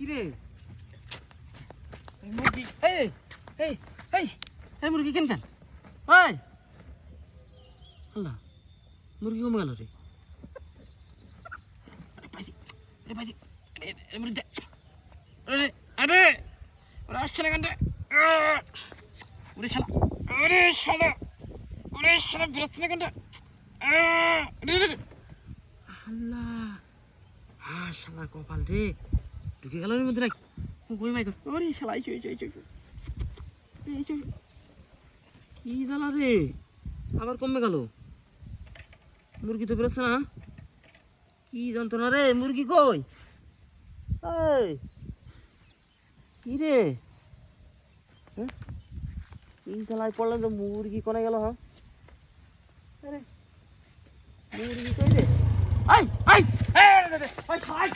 রে মুরগি এই এই এই এই মুরগি কেন কেন ওই আল্লাহ মুরগি কমে গেল রে পাইছি রে পাইছি রে মুরগি দে আরে আরে ওরা আসছে না কেন রে ওরে শালা ওরে শালা ওরে শালা বেরোচ্ছে না কেন রে আল্লাহ হ্যাঁ শালা কপাল রে ঢুকে গেল এর মধ্যে নাকি কই মাই ওরে শালা এই কি জ্বালা রে আবার কমে গেল মুরগি তো বেরোচ্ছে না কি যন্ত্রণা রে মুরগি কই এই কি রে হ্যাঁ কি জ্বালায় পড়লাম তো মুরগি কোনে গেল হ্যাঁ আরে মুরগি কই রে এই এই এই